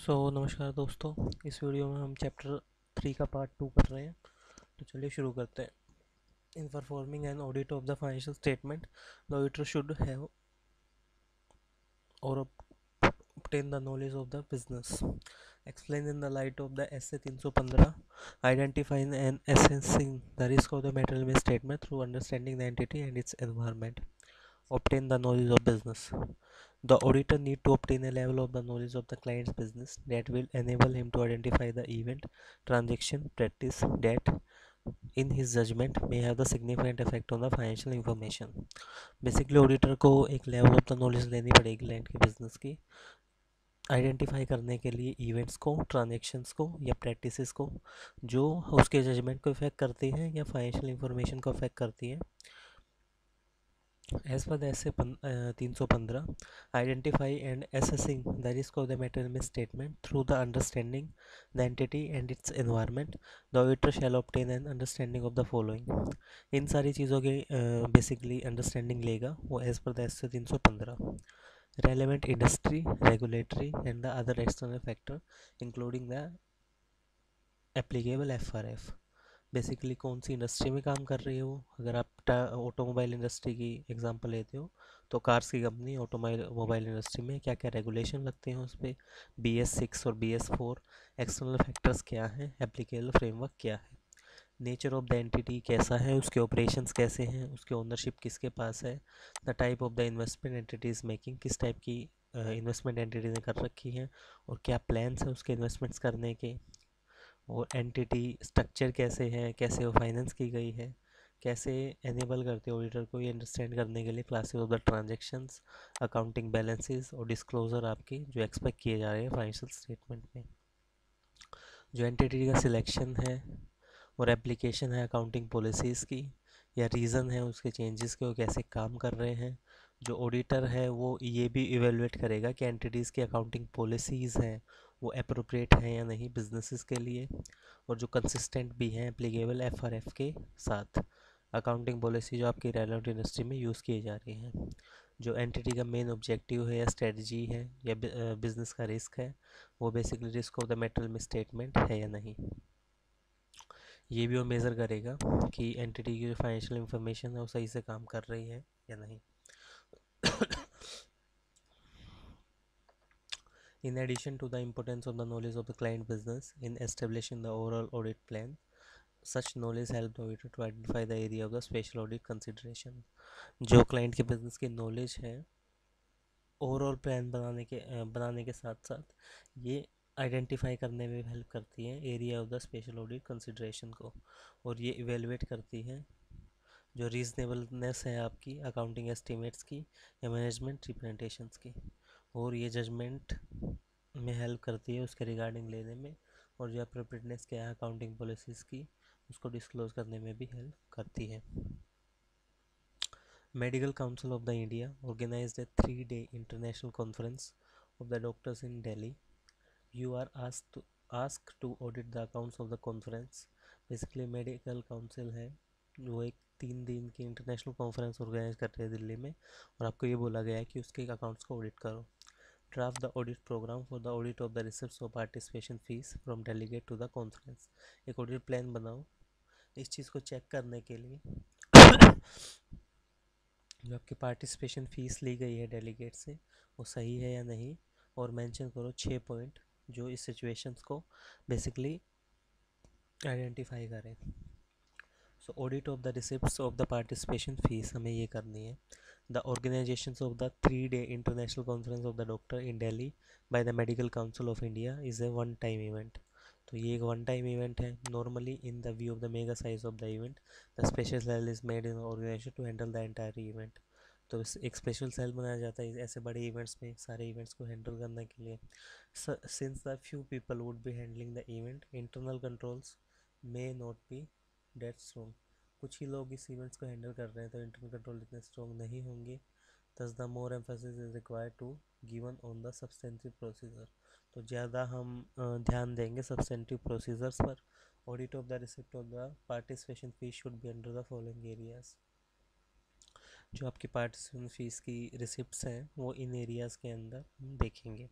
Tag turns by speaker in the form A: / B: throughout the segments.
A: नमस्कार दोस्तों। इस वीडियो में हम चैप्टर 3 का पार्ट 2 कर रहे हैं। तो चलिए शुरू करते हैं। In performing an audit of the financial statement, the auditor should have और obtain the knowledge of the business. Explain in the light of the essay 315, identifying and assessing the risk of the material statement through understanding the entity and its environment. Obtain the knowledge of business. The auditor need to obtain a level of the knowledge of the client's business that will enable him to identify the event, transaction, practice that, in his judgment, may have the significant effect on the financial information. Basically auditor को एक level of the knowledge लेनी पड़ेगी client के business की, identify करने के लिए events को, ट्रांजेक्शन्स को या प्रैक्टिसेस को जो उसके जजमेंट को इफेक्ट करती हैं या फाइनेंशियल इंफॉर्मेशन को अफेक्ट करती हैं। As per the essay 315, identify and assessing the risk of the material misstatement through the understanding the entity and its environment, the auditor shall obtain an understanding of the following. इन सारी चीज़ों की basically understanding लेगा वो as per the S 315। Relevant industry, regulatory and the other external factor including the applicable FRF. Basically कौन सी industry में काम कर रही है वो। अगर आप ऑटोमोबाइल इंडस्ट्री की एग्जांपल लेते हो तो कार्स की कंपनी ऑटोमोबाइल इंडस्ट्री में क्या क्या रेगुलेशन लगते हैं उस पर, BS6 और BS4। एक्सटर्नल फैक्टर्स क्या हैं, एप्लीकेबल फ्रेमवर्क क्या है, नेचर ऑफ द एंटिटी कैसा है, उसके ऑपरेशंस कैसे हैं, उसके ओनरशिप किसके पास है, the type of the investment entity is making, किस टाइप की इन्वेस्टमेंट एंटिटी ने कर रखी है और क्या प्लान्स है उसके इन्वेस्टमेंट्स करने के, और एंटिटी स्ट्रक्चर कैसे है, कैसे वो फाइनेंस की गई है, कैसे एनेबल करते हैं ऑडिटर को ये अंडरस्टैंड करने के लिए classes of the transactions, accounting balances और डिस्क्लोजर आपके जो एक्सपेक्ट किए जा रहे हैं फाइनेंशियल स्टेटमेंट में। जो एंटिटी का सिलेक्शन है और एप्लीकेशन है अकाउंटिंग पॉलिसीज़ की, या रीज़न है उसके चेंजेस के, वो कैसे काम कर रहे हैं। जो ऑडिटर है वो ये भी इवेलुएट करेगा कि एंटिटीज़ की अकाउंटिंग पॉलिसीज़ हैं वो अप्रोप्रिएट हैं या नहीं बिजनेसेस के लिए, और जो कंसिस्टेंट भी हैं एप्लीकेबल एफआरएफ के साथ। अकाउंटिंग पॉलिसी जो आपकी रेलेवेंट इंडस्ट्री में यूज़ की जा रही हैं। जो एंटिटी का मेन ऑब्जेक्टिव है या स्ट्रेटजी है या बिजनेस का रिस्क है, वो basically risk of the metal statement है या नहीं। ये भी वो मेज़र करेगा कि एंटिटी की जो फाइनेंशियल इंफॉर्मेशन है वो सही से काम कर रही है या नहीं। In addition to the importance of the knowledge of the client business in establishing the overall audit plan, such knowledge help the auditor to identify the area of the special audit consideration. जो client के business की knowledge है overall plan बनाने के साथ साथ ये identify करने में हेल्प करती है area of the special audit consideration को, और ये इवेलुएट करती है जो रीजनेबलनेस है आपकी अकाउंटिंग एस्टिमेट्स की या मैनेजमेंट रिप्रेजेंटेशंस की, और ये जजमेंट में हेल्प करती है उसके रिगार्डिंग लेने में, और जो अप्रोप्रिएटनेस क्या है अकाउंटिंग पॉलिसीज़ की उसको डिस्क्लोज करने में भी हेल्प करती है। Medical Council of the India organized a 3-day international conference of the doctors in Delhi. You are asked to audit the accounts of the conference. Basically medical council है वो एक 3 दिन की इंटरनेशनल कॉन्फ्रेंस ऑर्गेनाइज कर रहे हैं दिल्ली में, और आपको ये बोला गया है कि उसके अकाउंट्स को ऑडिट करो। Draft the audit program for the audit of the receipts of participation fees from delegate to the conference. एक ऑडिट प्लान बनाओ इस चीज़ को चेक करने के लिए जो आपकी पार्टिसिपेशन फ़ीस ली गई है डेलीगेट से वो सही है या नहीं, और मेंशन करो 6 पॉइंट जो इस सिचुएशंस को बेसिकली आइडेंटिफाई करें। So audit of the receipts of the participation fees हमें ये करनी है। The organization of the 3-day international conference of the doctor in Delhi by the medical council of India is a one time event. तो ये एक one time event है। Normally in the view of the mega size of the event the special cell is made in organization to handle the entire event. तो एक special cell बनाया जाता है ऐसे बड़े इवेंट्स में सारे इवेंट्स को हैंडल करने के लिए। Since the few people would be handling the event, internal controls may not be that strong. कुछ ही लोग इस इवेंट्स को हैंडल कर रहे हैं तो इंटरनल कंट्रोल इतने स्ट्रॉन्ग नहीं होंगे। thus the more emphasis is required to given on the substantive procedure। तो ज़्यादा हम ध्यान देंगे सब्सटेंटिव प्रोसीजर्स पर। Audit of the receipt of the participation fees should be under the following areas. जो आपकी पार्टिसिपेशन फीस की रिसिप्ट्स हैं वो इन एरियाज़ के अंदर हम देखेंगे।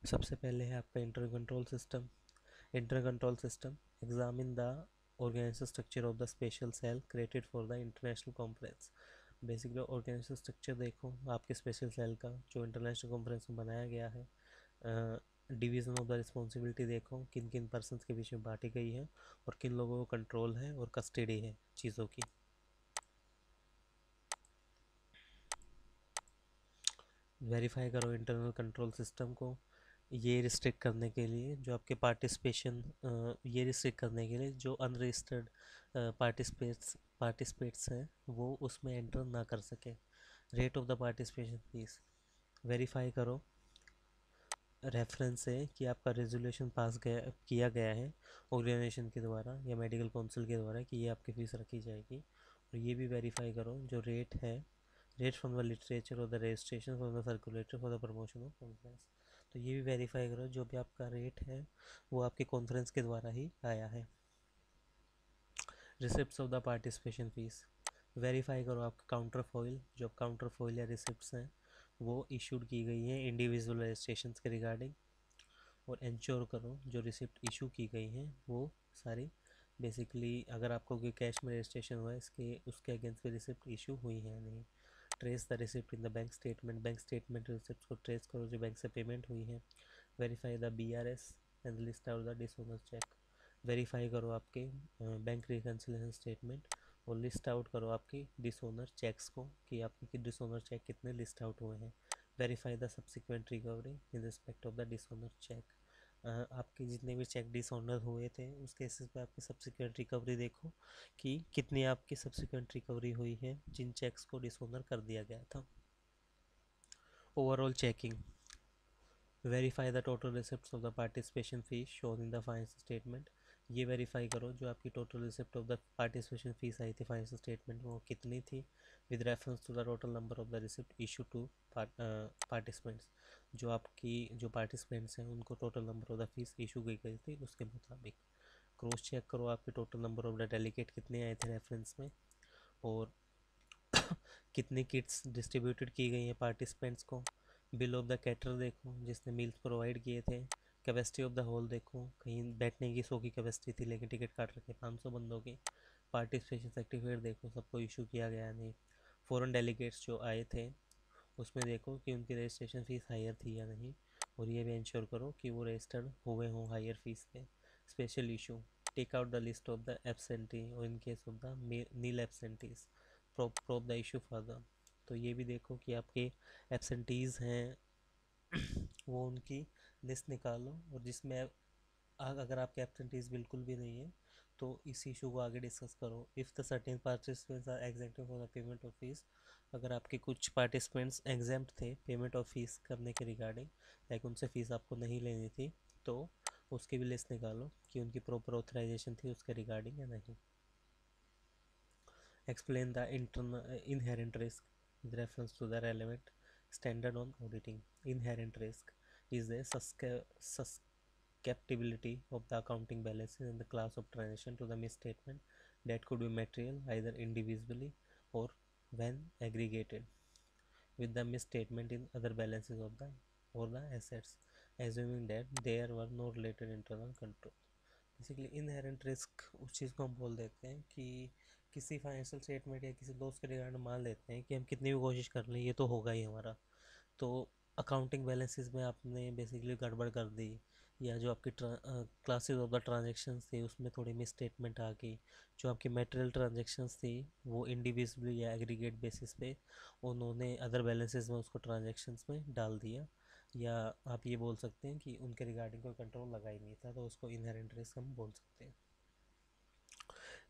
A: सबसे पहले है आपका inter control system. Inter control system examine the organisation structure of the special cell created for the international conference. Basically organisation structure देखो आपके स्पेशल सेल का जो इंटरनेशनल कॉन्फ्रेंस में बनाया गया है। डिवीज़न ऑफ द रिस्पॉन्सिबिलिटी देखो किन किन पर्सनस के बीच में बांटी गई है और किन लोगों को कंट्रोल है और कस्टडी है चीज़ों की। वेरीफाई करो इंटरनल कंट्रोल सिस्टम को। ये रिस्ट्रिक्ट करने के लिए जो आपके पार्टिसिपेशन, ये रिस्ट्रिक्ट करने के लिए जो अनरजिस्टर्ड पार्टिसिपेट्स हैं वो उसमें एंटर ना कर सके। Rate of the participation fees verify करो रेफरेंस है कि आपका रेजोल्यूशन पास किया गया है ऑर्गेनाइजेशन के द्वारा या मेडिकल काउंसिल के द्वारा कि ये आपकी फ़ीस रखी जाएगी। और ये भी वेरीफाई करो जो रेट है, रेट फ्रॉम द लिटरेचर और the registration from the circulator for the promotion of conference. तो ये भी वेरीफाई करो जो भी आपका रेट है वो आपके कॉन्फ्रेंस के द्वारा ही आया है। Receipts of the participation fees verify करो आपका काउंटर फॉइल, जो काउंटर फॉइल या रिसिप्ट्स हैं वो इशूड की गई हैं इंडिविजुअल रजिस्ट्रेशन के रिगार्डिंग। और इंश्योर करो जो रिसिप्ट इशू की गई हैं वो सारी बेसिकली अगर आपको कोई कैश में रजिस्ट्रेशन हुआ है इसके उसके अगेंस्ट भी रिसिप्ट इशू हुई है नहीं। Trace the receipt in the bank statement receipt को ट्रेस करो जो बैंक से पेमेंट हुई है। Verify the BRS and list out the dishonour cheque. Verify करो आपके बैंक रिकन्सिलेशन स्टेटमेंट और लिस्ट आउट करो आपकी डिसऑनर चेक्स को कि आपके डिसऑनर चेक कितने लिस्ट आउट हुए हैं। Verify the subsequent recovery in respect of the dishonour cheque. आपके जितने भी चेक डिसऑनर हुए थे उस केसेस पे आपकी सब्सिक्वेंट रिकवरी देखो कि कितनी आपकी सब्सिक्वेंट रिकवरी हुई है जिन चेक्स को डिसऑनर कर दिया गया था। Overall checking verify the total receipt of the participation fees shown in the financial statement. ये वेरीफाई करो जो आपकी total receipt of the participation fees आई थी फाइनेंशियल स्टेटमेंट में वो कितनी थी with reference to the total number of the receipt issue to participants. जो आपकी जो पार्टिसिपेंट्स हैं उनको total number of the fees issue की गई थी उसके मुताबिक। क्रॉस चेक करो आपके total number of the delegate कितने आए थे रेफरेंस में और कितनी किट्स डिस्ट्रीब्यूटेड की गई हैं पार्टिसिपेंट्स को। बिल ऑफ द कैटर देखो जिसने मील्स प्रोवाइड किए थे। कैपेसिटी ऑफ द हॉल देखो कहीं बैठने की 100 की कैपेसिटी थी लेकिन टिकट काट रखे 500 बंदों की। पार्टिसिपेशन सर्टिफिकेट देखो सबको इशू किया गया नहीं। फॉरेन डेलीगेट्स जो आए थे उसमें देखो कि उनकी रजिस्ट्रेशन फ़ीस हायर थी या नहीं और ये भी इंश्योर करो कि वो रजिस्टर्ड हुए हों हायर फीस पे। Special issue take out the list of the absentee और in case of the nil absentees probe the issue further. तो ये भी देखो कि आपके एब्सेंटीज़ हैं वो उनकी लिस्ट निकालो और जिसमें अगर आपके एब्सेंटीज बिल्कुल भी नहीं है तो इस इशू को आगे डिस्कस करो। If the certain participants are exempted for the payment of fees. अगर आपके कुछ पार्टिसिपेंट्स एग्जेम्प्ट थे पेमेंट ऑफ फीस करने के रिगार्डिंग लाइक उनसे फ़ीस आपको नहीं लेनी थी तो उसकी भी लिस्ट निकालो कि उनकी प्रॉपर ऑथराइजेशन थी उसके रिगार्डिंग या नहीं। Explain the inherent risk with reference to the relevant standard on auditing. Inherent risk is a susceptibility of the accounting balances and the class of transaction to the misstatement that could be material either individually or when aggregated with the misstatement in other balances of the or the assets, assuming that there were no related internal control. Basically inherent risk उस चीज़ को हम बोल देते हैं कि किसी financial statement या किसी दोस्त के रिगार्डिंग मान लेते हैं कि हम कितनी भी कोशिश कर लें ये तो होगा ही हमारा। तो अकाउंटिंग बैलेंसेस में आपने बेसिकली गड़बड़ कर दी या जो आपकी क्लासेस ऑफ द ट्रांजेक्शन्स थी उसमें थोड़ी मिस स्टेटमेंट आ गई। जो आपकी मटेरियल ट्रांजेक्शन्स थी वो इंडिविजुअली या एग्रीगेट बेसिस पे उन्होंने अदर बैलेंसेस में उसको ट्रांजेक्शन्स में डाल दिया या आप ये बोल सकते हैं कि उनके रिगार्डिंग कोई कंट्रोल लगा ही नहीं था तो उसको इनहेरेंट रिस्क हम बोल सकते हैं।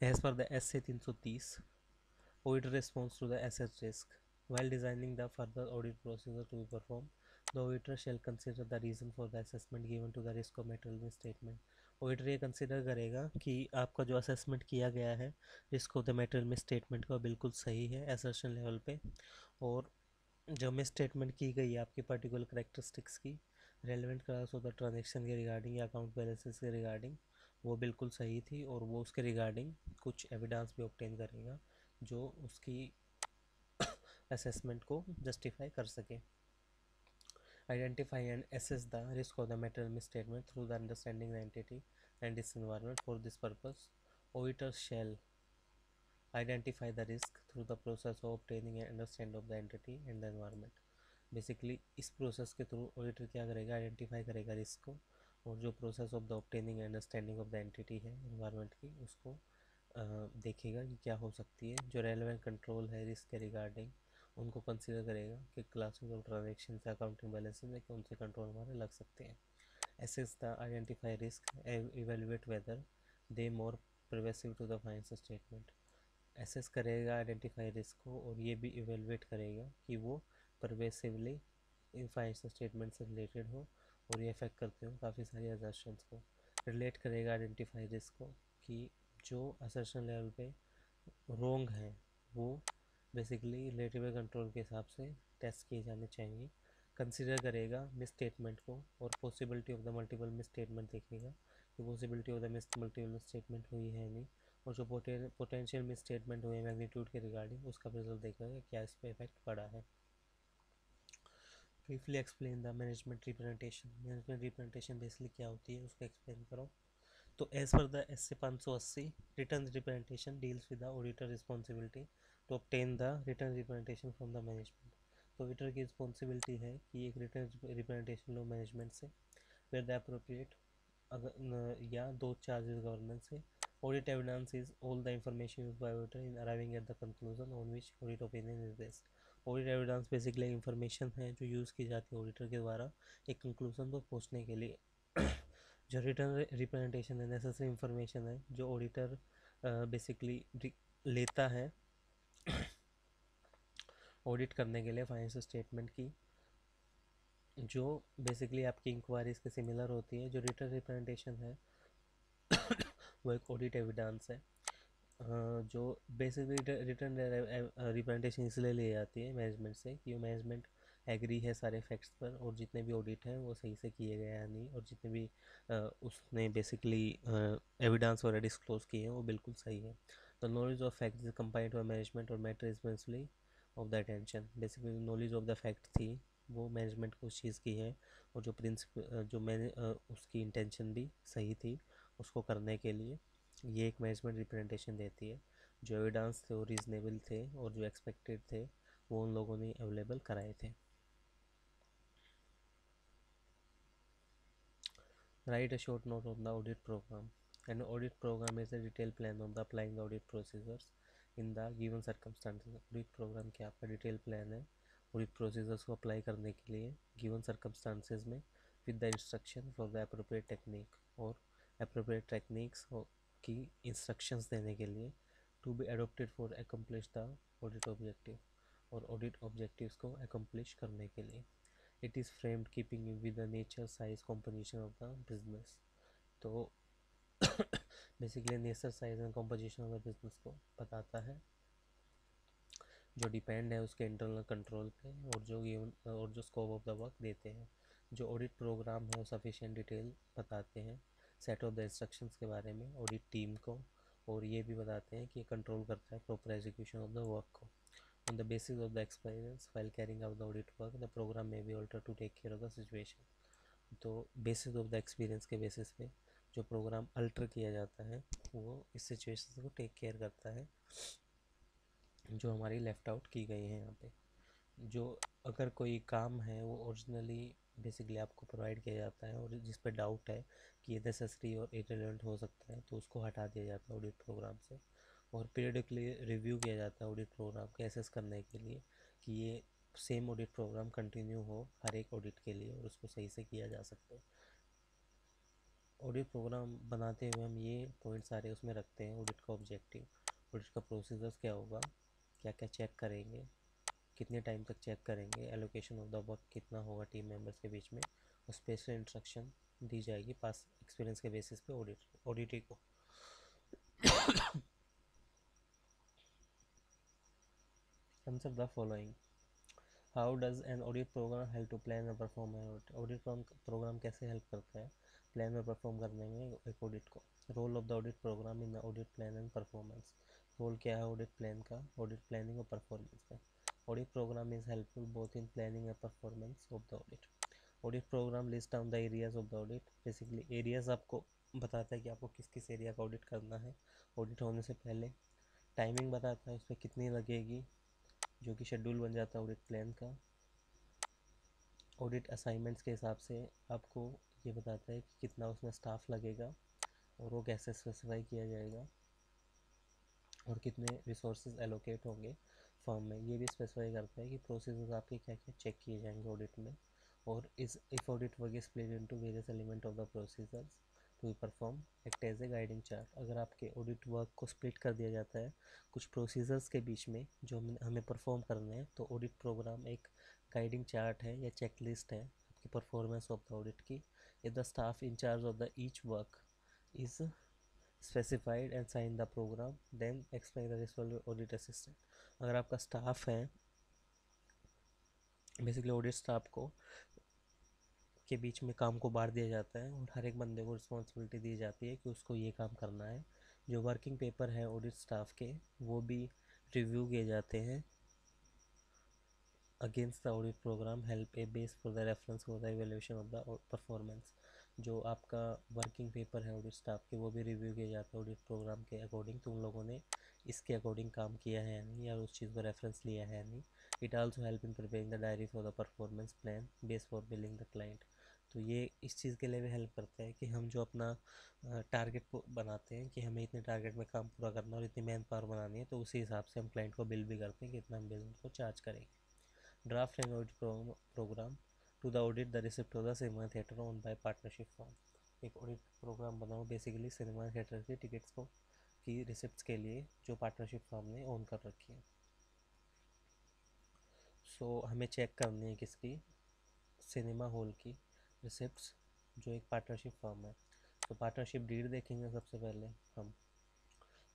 A: As per the S A 330 Audit response to the asset risk. While designing the further audit procedure to be performed, the auditor shall consider the reason for the assessment given to the risk of material misstatement. Auditor ये consider करेगा कि आपका जो assessment किया गया है risk of the material miss statement का बिल्कुल सही है एसर्शन लेवल पे। और जो मिस स्टेटमेंट की गई है आपकी पर्टिकुलर करेक्टरिस्टिक्स की relevant class of the transaction के रिगार्डिंग या अकाउंट बैलेंसेस के रिगार्डिंग वो बिल्कुल सही थी और वो उसके रिगार्डिंग कुछ एविडेंस भी ऑब्टेन करेगा जो उसकी असेसमेंट को जस्टिफाई कर सके। Identify and assess the risk of the material misstatement through the understanding the entity and its environment. For this purpose, auditors shall identify the risk through the process of obtaining an understanding of the entity and the environment. Basically इस process के through auditor क्या करेगा, identify करेगा risk को, और जो process of the obtaining understanding of the entity है environment की, उसको देखेगा कि क्या हो सकती है। जो रेलेवेंट कंट्रोल है रिस्क के रिगार्डिंग, उनको कंसीडर करेगा कि क्लासेस ऑफ ट्रांजेक्शन या अकाउंटिंग बैलेंस में कौन से कंट्रोल हमारे लग सकते हैं। assess the identify risk and evaluate whether they more pervasive to the financial statement। Assess करेगा आइडेंटिफाई रिस्क को, और ये भी इवेलुएट करेगा कि वो परवेसिवली इन फाइनेंशियल स्टेटमेंट से रिलेटेड हो और ये अफेक्ट करते हो काफ़ी सारी असर्शंस को। रिलेट करेगा आइडेंटिफाई रिस्क को कि जो असर्शन लेवल पे रोंग है वो बेसिकली रिलेटिव कंट्रोल के हिसाब से टेस्ट किए जाने चाहिए। कंसिडर करेगा मिस स्टेटमेंट को और possibility of the multiple misstatement देखेगा कि possibility of the multiple misstatement हुई है नहीं, और जो पोटेंशियल मिस स्टेटमेंट हुए मैग्नीट्यूड के रिगार्डिंग उसका रिजल्ट देखेगा क्या इस पर इफेक्ट पड़ा है। Briefly explain the management representation. Management representation basically क्या होती है उसको एक्सप्लेन करो। तो as per the S C 580 written representation deals with the auditor responsibility to obtain the written representation from the management. तो ऑडिटर की रिस्पॉन्सिबिलिटी है कि एक रिटर्न रिप्रेजेंटेशन लो मैनेजमेंट से, वेयर द अप्रोप्रिएट, अगर या दो चार्जेस गवर्नेंस से। Audit evidence is all the information used by auditor in arriving at the conclusion on which audit opinion is based. Audit evidence basically information है जो use की जाती है ऑडिटर के द्वारा एक कंक्लूजन पर पहुंचने के लिए। जो रिटर्न रिप्रेजेंटेशन है नेसेसरी इंफॉर्मेशन है जो ऑडिटर बेसिकली लेता है ऑडिट करने के लिए फाइनेंशियल स्टेटमेंट की, जो बेसिकली आपकी इंक्वायरीज के सिमिलर होती है। जो रिटर्न रिप्रेजेंटेशन है वो एक ऑडिट एविडेंस है जो बेसिकली रिटर्न रिप्रेजेंटेशन इसलिए ले जाती है मैनेजमेंट से कि मैनेजमेंट एग्री है सारे फैक्ट्स पर, और जितने भी ऑडिट हैं वो सही से किए गए या नहीं, और जितने भी उसने बेसिकली एविडेंस वगैरह डिस्क्लोज किए हैं वो बिल्कुल सही है। The knowledge of fact is combined to management और matter responsibly of the attention. Basically knowledge of the fact थी वो मैनेजमेंट को उस चीज़ की है, और जो प्रिंसिपल जो मैंने उसकी इंटेंशन भी सही थी उसको करने के लिए ये एक मैनेजमेंट रिप्रेजेंटेशन देती है। जो एविडेंस थे वो रीजनेबल थे और जो एक्सपेक्टेड थे वो उन लोगों ने अवेलेबल कराए थे। Write a short note on the audit program. An audit program is a detailed plan of the applying the audit procedures in the given circumstances. Audit program क्या आपका डिटेल प्लान है audit procedures को apply करने के लिए given circumstances में, with the instruction for the appropriate technique और appropriate techniques की instructions देने के लिए to be adopted for accomplish the audit objective और audit objectives को accomplish करने के लिए। It is framed keeping with the nature size composition of the business. तो basically nature size and composition of the business को बताता है, जो डिपेंड है उसके इंटरनल कंट्रोल पे, और जो गिवन और जो स्कोप ऑफ द वर्क देते हैं। जो ऑडिट प्रोग्राम है वो सफिशिएंट डिटेल बताते हैं सेट ऑफ द इंस्ट्रक्शंस के बारे में ऑडिट टीम को, और ये भी बताते हैं कि ये कंट्रोल करता है proper execution of the work को। On the basis of the experience while carrying out the audit work, the program may be altered to take care of the situation। तो बेसिस ऑफ द एक्सपीरियंस के basis पे जो programme alter किया जाता है वो इस सिचुएशन को टेक केयर करता है जो हमारी लेफ़्ट आउट की गई है यहाँ पे। जो अगर कोई काम है वो ओरिजिनली बेसिकली आपको प्रोवाइड किया जाता है और जिस पे डाउट है कि ये नेसेसरी और इरेलेवेंट हो सकता है तो उसको हटा दिया जाता है ऑडिट प्रोग्राम से, और पीरियडिकली रिव्यू किया जाता है ऑडिट प्रोग्राम को एसेस करने के लिए कि ये सेम ऑडिट प्रोग्राम कंटिन्यू हो हर एक ऑडिट के लिए और उसको सही से किया जा सके। ऑडिट प्रोग्राम बनाते हुए हम ये पॉइंट सारे उसमें रखते हैं। ऑडिट का ऑब्जेक्टिव, ऑडिट का प्रोसीजर्स क्या होगा, क्या क्या चेक करेंगे, कितने टाइम तक चेक करेंगे, एलोकेशन ऑफ द वर्क कितना होगा टीम मेंबर्स के बीच में, और स्पेशल इंस्ट्रक्शन दी जाएगी पास एक्सपीरियंस के बेसिस पे ऑडिटी को। Answer the following. How does an audit programme help to plan और perform an audit. Audit program कैसे हेल्प करता है प्लान और परफॉर्म करने में एक ऑडिट को। Role of the audit programme in the audit plan and performance. Role क्या है ऑडिट प्लान का ऑडिट प्लानिंग और परफॉर्मेंस में। Audit programme is helpful both in planning and performance of the audit. Audit programme list down the areas of the audit, basically areas आपको बताता है कि आपको किस किस एरिया का ऑडिट करना है ऑडिट होने से पहले। टाइमिंग बताता है उसमें कितनी लगेगी, जो कि शेड्यूल बन जाता है ऑडिट प्लान का। ऑडिट असाइनमेंट्स के हिसाब से आपको ये बताता है कि कितना उसमें स्टाफ लगेगा और वो कैसे स्पेसिफाई किया जाएगा, और कितने रिसोर्सेज एलोकेट होंगे फॉर्म में। ये भी स्पेसिफाई करता है कि प्रोसेसेस आपके क्या क्या चेक किए जाएंगे ऑडिट में। और इस if audit work is split into various element of the procedures to be perform act as a guiding chart. अगर आपके ऑडिट वर्क को स्प्लिट कर दिया जाता है कुछ प्रोसीजर्स के बीच में जो हमें परफॉर्म करने हैं, तो ऑडिट प्रोग्राम एक गाइडिंग चार्ट है या चेकलिस्ट है आपकी परफॉर्मेंस ऑफ द ऑडिट की। If the staff in charge of the each work is specified and sign the program, then explain the rest of audit assistant। अगर आपका staff है, basically audit staff को के बीच में काम को बांट दिया जाता है और हर एक बंदे को रिस्पॉन्सिबिलिटी दी जाती है कि उसको ये काम करना है। जो वर्किंग पेपर है ऑडिट स्टाफ के वो भी रिव्यू किए जाते हैं against the audit programme, help a base for the reference for the evaluation of the performance. जो आपका वर्किंग पेपर है ऑडिट स्टाफ के वो भी रिव्यू किया जाता है ऑडिट प्रोग्राम के अकॉर्डिंग, तुम लोगों ने इसके अकॉर्डिंग काम किया है या नहीं, या उस चीज़ को रेफरेंस लिया है या नहीं। It also help in preparing the diary for the performance plan base for billing the client. तो ये इस चीज़ के लिए भी हेल्प करता है कि हम जो अपना टारगेट बनाते हैं कि हमें इतने टारगेट में काम पूरा करना और इतनी मैन पावर बनानी है, तो उसी हिसाब से हम क्लाइंट को बिल भी करते हैं कि इतना हम बिल उनको चार्ज करेंगे। Draft an audit program to the audit the receipt of the cinema theater owned by partnership firm। एक ऑडिट प्रोग्राम बनाओ बेसिकली सिनेमा थिएटर की टिकट्स को की रिसिप्ट्स के लिए जो पार्टनरशिप फर्म ने ओन कर रखी है। सो हमें चेक करनी है किसकी, सिनेमा हॉल की रिसिप्ट्स जो एक पार्टनरशिप फर्म है। तो पार्टनरशिप डीड देखेंगे सबसे पहले हम,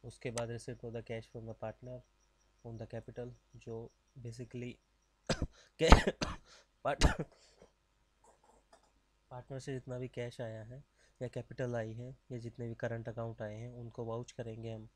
A: उसके बाद receipt of the cash from the partner on the capital, जो बेसिकली पार्टनर से जितना भी कैश आया है या कैपिटल आई है या जितने भी करंट अकाउंट आए हैं उनको वाउच करेंगे हम,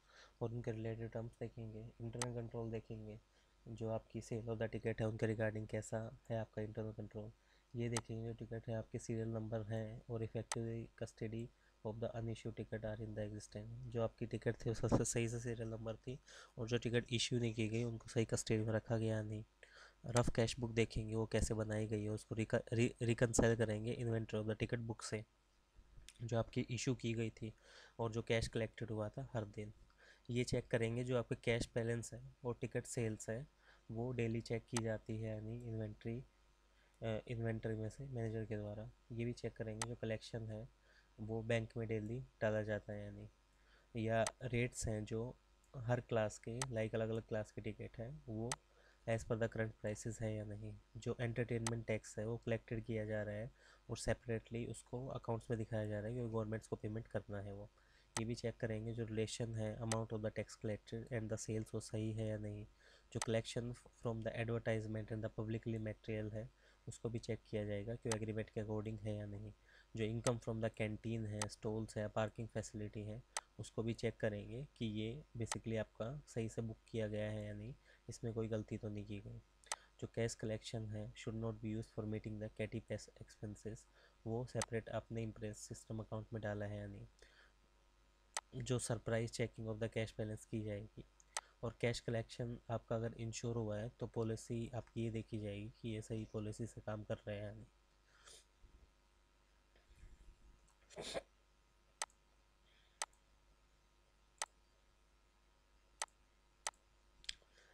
A: और उनके रिलेटेड टर्म्स देखेंगे, इंटरनल कंट्रोल देखेंगे। जो आपकी सेल ऑफ द टिकट है उनके रिगार्डिंग कैसा है आपका इंटरनल कंट्रोल, ये देखेंगे। जो टिकट है आपके सीरियल नंबर हैं और effective custody of the unissued ticket are in the existent. जो आपकी टिकट थी उसका सही से सीरियल नंबर थी, और जो टिकट इश्यू नहीं की गई उनको सही कस्टडी में रखा गया नहीं। रफ कैश बुक देखेंगे वो कैसे बनाई गई है, उसको रिकनसाइल करेंगे inventory of the ticket book से जो आपकी इशू की गई थी और जो कैश कलेक्टेड हुआ था हर दिन। ये चेक करेंगे जो आपके कैश बैलेंस है और टिकट सेल्स है वो डेली चेक की जाती है यानी इन्वेंटरी में से मैनेजर के द्वारा। ये भी चेक करेंगे जो कलेक्शन है वो बैंक में डेली डाला जाता है यानी, या रेट्स हैं जो हर क्लास के लाइक अलग अलग क्लास के टिकट हैं वो as per the current prices है या नहीं। जो एंटरटेनमेंट टैक्स है वो कलेक्टेड किया जा रहा है और सेपरेटली उसको अकाउंट्स में दिखाया जा रहा है कि गवर्नमेंट्स को पेमेंट करना है वो। ये भी चेक करेंगे जो रिलेशन है amount of the tax collected and the sales वो सही है या नहीं। जो collection from the advertisement and the publicly material है उसको भी चेक किया जाएगा कि एग्रीमेंट के अकॉर्डिंग है या नहीं। जो इनकम फ्रॉम द कैंटीन है, स्टॉल्स है, पार्किंग फैसिलिटी है, उसको भी चेक करेंगे कि ये बेसिकली आपका सही से बुक किया गया है या नहीं, इसमें कोई गलती तो नहीं की गई। जो कैश कलेक्शन है should not be use for meeting the petty cash expenses, वो सेपरेट आपने इम्प्रेस सिस्टम अकाउंट में डाला है या नहीं। जो surprise checking of the cash balance की जाएगी, और कैश कलेक्शन आपका अगर इंश्योर हुआ है तो पॉलिसी आपकी ये देखी जाएगी कि ये सही पॉलिसी से काम कर रहे हैं या नहीं।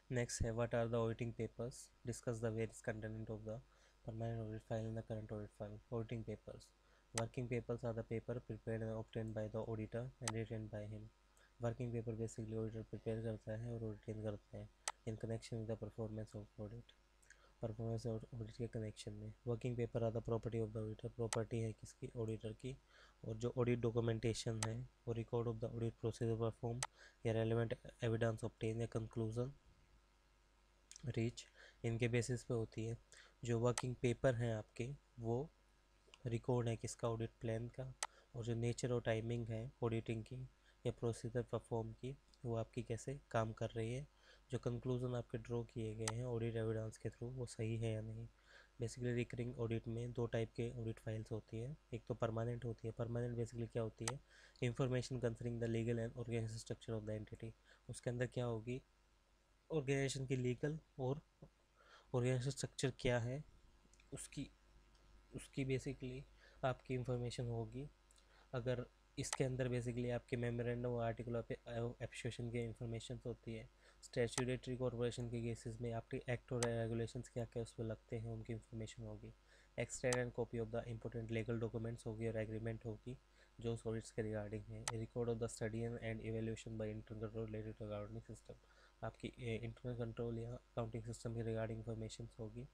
A: Next है what are the auditing papers, discuss the various content of the permanent audit file and the current audit file। Auditing papers, working papers are the paper prepared and obtained by the auditor and written by him। working paper basically auditor prepare करता है और retain करता है in connection with the performance of audit। Performance और audit के connection में working paper are the property of the auditor, property है किसकी, ऑडिटर की। और जो ऑडिट डॉक्यूमेंटेशन है वो record of the audit procedure perform या रेलिवेंट एविडेंस ऑब्टेन या कंक्लूजन रीच, इनके बेसिस पे होती है। जो वर्किंग पेपर हैं आपके वो रिकॉर्ड है किसका, ऑडिट प्लान का। और जो नेचर और टाइमिंग है ऑडिटिंग की या प्रोसीजर परफॉर्म की वो आपकी कैसे काम कर रही है। जो कंक्लूजन आपके ड्रॉ किए गए हैं ऑडिट एविडेंस के थ्रू वो सही है या नहीं। बेसिकली रिकरिंग ऑडिट में दो टाइप के ऑडिट फाइल्स होती हैं। एक तो परमानेंट होती है। परमानेंट बेसिकली क्या होती है, information concerning the legal and organisation structure of the entity. उसके अंदर क्या होगी, ऑर्गेनाइजेशन की लीगल और ऑर्गेनाइजेशन स्ट्रक्चर क्या है उसकी उसकी बेसिकली आपकी इंफॉर्मेशन होगी। अगर इसके अंदर बेसिकली आपके मेमोरेंडम और आर्टिकल ऑफ एप्लीकेशन की इंफॉर्मेशन होती है। स्टैट्यूटरी कॉर्पोरेशन के केसेस में आपके एक्ट और रेगुलेशंस क्या क्या उस पर लगते हैं उनकी इंफॉर्मेशन होगी। Extend and copy of the important legal documents होगी और एग्रीमेंट होगी जो सॉलिड्स के रिगार्डिंग है। Record of the study and evaluation by internal control related to accounting system. आपकी इंटरनल कंट्रोल या अकाउंटिंग सिस्टम के रिगार्डिंग इंफॉर्मेशन होगी।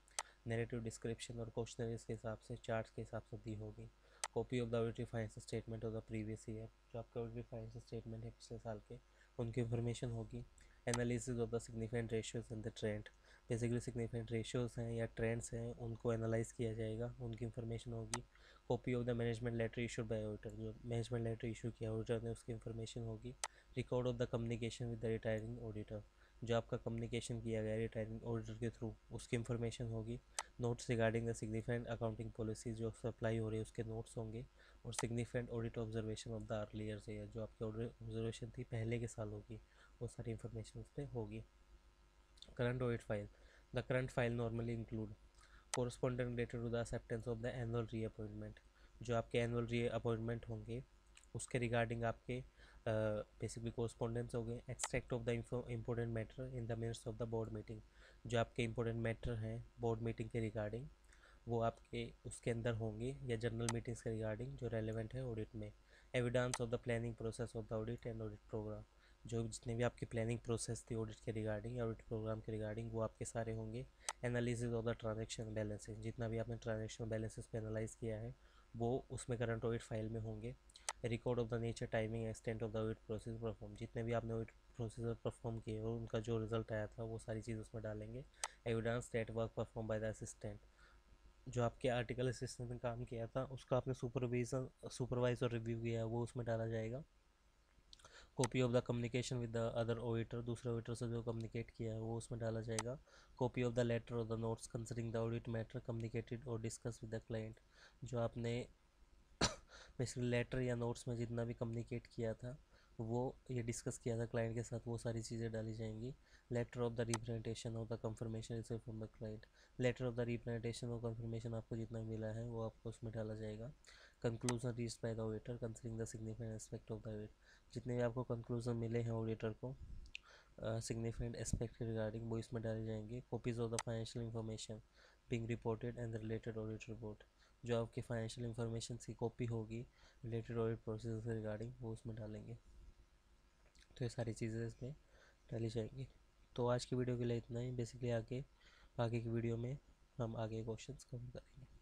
A: नैरेटिव डिस्क्रिप्शन और क्वेश्चनरीज के हिसाब से, चार्ट्स के हिसाब से दी होगी। Copy of the audited financial statement of the previous year, जो आपके ऑडिटरी फाइनेंशियल स्टेटमेंट है पिछले साल के, उनकी इंफॉर्मेशन होगी। Analysis of the significant ratios and the trend, basically significant ratios हैं या ट्रेंड्स हैं उनको एनालाइज किया जाएगा, उनकी इंफॉर्मेशन होगी। Copy of the management letter issued by auditor, जो मैनेजमेंट लेटर इशू किया ऑडिटर ने उसकी इंफॉर्मेशन होगी। Record of the communication with the retiring auditor, जो आपका कम्युनिकेशन किया गया रिटायरिंग ऑडिटर के थ्रू, उसकी इंफॉर्मेशन होगी। Notes regarding the significant accounting policies जो अप्लाई हो रही है उसके नोट्स होंगे। और significant audit observation of the earlier year, जो आपकी ऑब्जर्वेशन थी पहले के साल होगी, वो सारी इंफॉर्मेशन उस पर होगी। Current audit file, the current file normally include correspondent related to the acceptance of the annual reappointment, जो आपके एनुअल रीअपॉइंटमेंट होंगे उसके रिगार्डिंग आपके बेसिकली कोरस्पॉन्डेंस हो गए। Extract of the important matter in the minutes of the board meeting, जो आपके important matter हैं बोर्ड मीटिंग के रिगार्डिंग वो आपके उसके अंदर होंगे, या जनरल मीटिंग्स के रिगार्डिंग जो रेलेवेंट है ऑडिट में। Evidence of the planning process of the audit and audit programme, जो जितने भी आपकी प्लानिंग प्रोसेस थी ऑडिट के रिगार्डिंग या ऑडिट प्रोग्राम के रिगार्डिंग वो आपके सारे होंगे। Analysis of the transaction balances, जितना भी आपने ट्रांजेक्शन बैलेंसेस पे एनालाइज किया है वो उसमें करंट ऑडिट फाइल में होंगे। Record of the nature timing extent of the audit process perform, जितने भी आपने ऑडिट प्रोसीजर परफॉर्म किए और उनका जो रिजल्ट आया था वो सारी चीज़ उसमें डालेंगे। Evidence that work perform by the assistant, जो आपके आर्टिकल असिस्टेंट ने काम किया था उसका आपने सुपरवाइज और रिव्यू किया है वो उसमें डाला जाएगा। Copy of the communication with the other auditor, दूसरे ऑडिटर से जो कम्युनिकेट किया है वो उसमें डाला जाएगा। कॉपी ऑफ द लेटर और the notes concerning the audit matter communicated और डिस्कस विद द क्लाइंट, जो आपने बेसिकली लेटर या नोट्स में जितना भी कम्युनिकेट किया था वो ये डिस्कस किया था क्लाइंट के साथ वो सारी चीज़ें डाली जाएंगी। Letter of the representation of the confirmation receive from the client, letter of the representation और कंफर्मेशन आपको जितना मिला है वो आपको उसमें डाला जाएगा। Conclusion reached by the auditor considering the significant aspect of the audit, जितने भी आपको कंक्लूजन मिले हैं ऑडिटर को सिग्निफिकेंट एस्पेक्ट के रिगार्डिंग वो इसमें डाले जाएंगे। Copies of the financial information being reported and related audit report, जो आपकी फाइनेंशियल इंफॉर्मेशन की कॉपी होगी रिलेटेड ऑडिट प्रोसेस से रिगार्डिंग वो उसमें डालेंगे। तो ये सारी चीज़ें इसमें डाली जाएंगी। तो आज की वीडियो के लिए इतना ही। बेसिकली आगे आगे की वीडियो में हम आगे क्वेश्चंस कवर करेंगे।